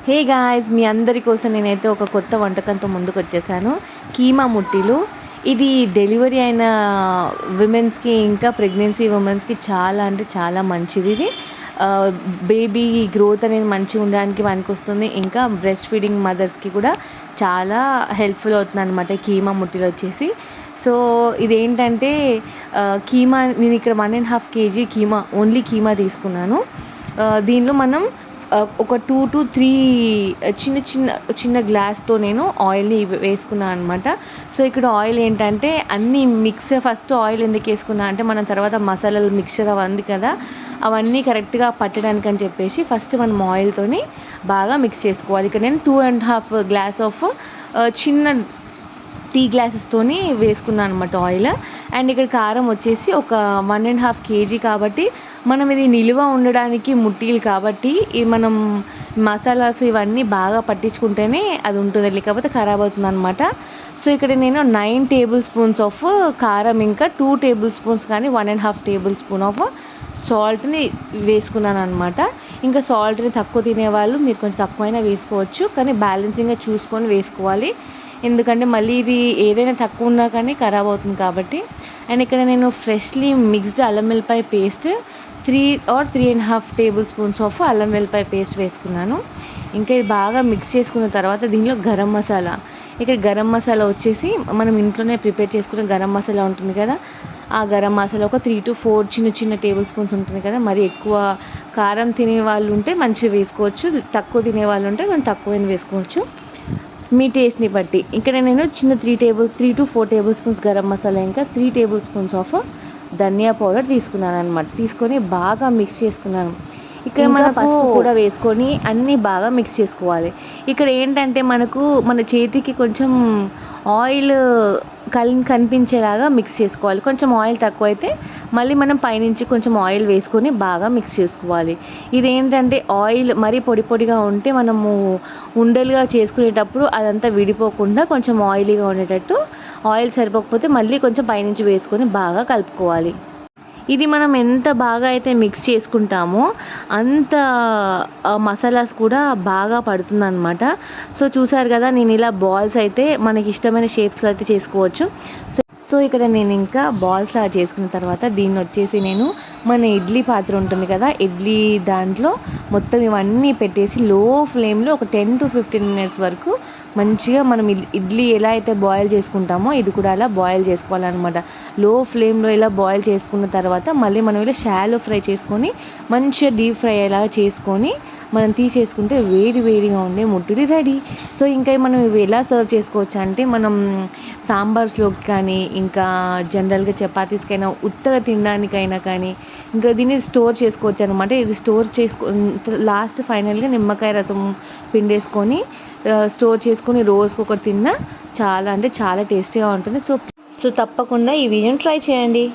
Hey guys, మీ అందరి కోసం నేనైతే ఒక కొత్త వంటకంతో ముందుకు వచ్చేసాను. కీమా ముట్టీలు. ఇది డెలివరీ అయిన విమెన్స్కి ఇంకా ప్రెగ్నెన్సీ ఉమెన్స్కి చాలా అంటే చాలా మంచిది. ఇది బేబీ గ్రోత్ అనేది మంచిగా ఉండడానికి పనికొస్తుంది. ఇంకా బ్రెస్ట్ ఫీడింగ్ మదర్స్కి కూడా చాలా హెల్ప్ఫుల్ అవుతుంది అనమాట కీమా ముట్టీలు వచ్చేసి. సో ఇదేంటంటే కీమా నేను ఇక్కడ 1.5 kg కీమా, ఓన్లీ కీమా తీసుకున్నాను. దీనిలో మనం ఒక 2 to 3 చిన్న గ్లాస్తో నేను ఆయిల్ని వేసుకున్నాను అనమాట. సో ఇక్కడ ఆయిల్ ఏంటంటే అన్నీ మిక్స్. ఫస్ట్ ఆయిల్ ఎందుకు వేసుకున్నా అంటే మనం తర్వాత మసాలాలు మిక్చర్ అవంది కదా, అవన్నీ కరెక్ట్గా పట్టడానికి అని చెప్పేసి ఫస్ట్ మనం ఆయిల్తోని బాగా మిక్స్ చేసుకోవాలి. ఇక్కడ నేను 2.5 గ్లాస్ ఆఫ్ చిన్న టీ గ్లాసెస్తోని వేసుకున్నాను అనమాట ఆయిల్. అండ్ ఇక్కడ కారం వచ్చేసి ఒక 1.5 kg కాబట్టి మనం ఇది నిలువ ఉండడానికి ముట్టీలు కాబట్టి మనం మసాలాస్ ఇవన్నీ బాగా పట్టించుకుంటేనే అది ఉంటుంది, లేకపోతే ఖరాబ్ అవుతుంది అనమాట. సో ఇక్కడ నేను 9 tablespoons ఆఫ్ కారం, ఇంకా 2 tablespoons కానీ 1.5 tablespoon ఆఫ్ సాల్ట్ని వేసుకున్నాను అనమాట. ఇంకా సాల్ట్ని తక్కువ తినేవాళ్ళు మీరు కొంచెం తక్కువైనా వేసుకోవచ్చు, కానీ బ్యాలెన్సింగ్గా చూసుకొని వేసుకోవాలి. ఎందుకంటే మళ్ళీ ఇది ఏదైనా తక్కువ ఉన్నా కానీ ఖరాబ్ అవుతుంది కాబట్టి. అండ్ ఇక్కడ నేను ఫ్రెష్లీ మిక్స్డ్ అల్లం వెల్లిపాయ పేస్ట్ 3 or 3.5 tablespoons ఆఫ్ అల్లం వెల్లిపాయ పేస్ట్ వేసుకున్నాను. ఇంకా ఇది బాగా మిక్స్ చేసుకున్న తర్వాత దీనిలో గరం మసాలా, ఇక్కడ గరం మసాలా వచ్చేసి మనం ఇంట్లోనే ప్రిపేర్ చేసుకున్న గరం మసాలా ఉంటుంది కదా, ఆ గరం మసాలా ఒక 3 to 4 చిన్న tablespoons ఉంటుంది కదా. మరి ఎక్కువ కారం తినే వాళ్ళు ఉంటే మంచిగా వేసుకోవచ్చు, తక్కువ తినే వాళ్ళు ఉంటే కొంచెం తక్కువైనా వేసుకోవచ్చు మీ టేస్ట్ని బట్టి. ఇక్కడ నేను చిన్న 3 to 4 tablespoons గరం మసాలా, ఇంకా 3 tablespoons ఆఫ్ ధనియా పౌడర్ తీసుకున్నాను అనమాట. తీసుకొని బాగా మిక్స్ చేస్తున్నాను. ఇక్కడ మన పసుపు కూడా వేసుకొని అన్నీ బాగా మిక్స్ చేసుకోవాలి. ఇక్కడ ఏంటంటే మన చేతికి కొంచెం ఆయిల్ కనిపించేలాగా మిక్స్ చేసుకోవాలి. కొంచెం ఆయిల్ తక్కువైతే మళ్ళీ మనం పైనుంచి కొంచెం ఆయిల్ వేసుకొని బాగా మిక్స్ చేసుకోవాలి. ఇదేంటంటే ఆయిల్ మరీ పొడిగా ఉంటే మనము ఉండలుగా చేసుకునేటప్పుడు అదంతా విడిపోకుండా కొంచెం ఆయిలీగా ఉండేటట్టు, ఆయిల్ సరిపోకపోతే మళ్ళీ కొంచెం పైనుంచి వేసుకొని బాగా కలుపుకోవాలి. ఇది మనం ఎంత బాగా అయితే మిక్స్ చేసుకుంటామో అంత మసాలాస్ కూడా బాగా పడుతుందన్నమాట. సో చూసారు కదా, నేను ఇలా బాల్స్ అయితే మనకి ఇష్టమైన షేప్స్లో అయితే చేసుకోవచ్చు. సో ఇక్కడ నేను ఇంకా బాల్స్ చేసుకున్న తర్వాత దీన్ని వచ్చేసి నేను మన ఇడ్లీ పాత్ర ఉంటుంది కదా, ఇడ్లీ దాంట్లో మొత్తం ఇవన్నీ పెట్టేసి లో ఫ్లేమ్లో ఒక 10 to 15 minutes వరకు మంచిగా మనం ఇడ్లీ ఎలా అయితే బాయిల్ చేసుకుంటామో ఇది కూడా అలా బాయిల్ చేసుకోవాలన్నమాట. లో ఫ్లేమ్లో ఇలా బాయిల్ చేసుకున్న తర్వాత మళ్ళీ మనం ఇలా షాలో ఫ్రై చేసుకొని మంచిగా డీప్ ఫ్రై అయ్యేలాగా చేసుకొని మనం తీసేసుకుంటే వేడిగా ఉండే ముట్టిడి రెడీ. సో ఇంకా మనం ఇవి ఎలా సర్వ్ చేసుకోవచ్చు అంటే మనం సాంబార్స్లోకి కానీ, ఇంకా జనరల్గా చపాతీస్కైనా, ఉత్తగా తినడానికైనా కానీ, ఇంకా దీన్ని స్టోర్ చేసుకోవచ్చు అనమాట. ఇది స్టోర్ లాస్ట్ ఫైనల్గా నిమ్మకాయ రసం పిండేసుకొని స్టోర్ చేసుకొని రోజుకి ఒకటి తిన్నా చాలా అంటే చాలా టేస్టీగా ఉంటుంది. సో తప్పకుండా ఈ వీడియోని ట్రై చేయండి.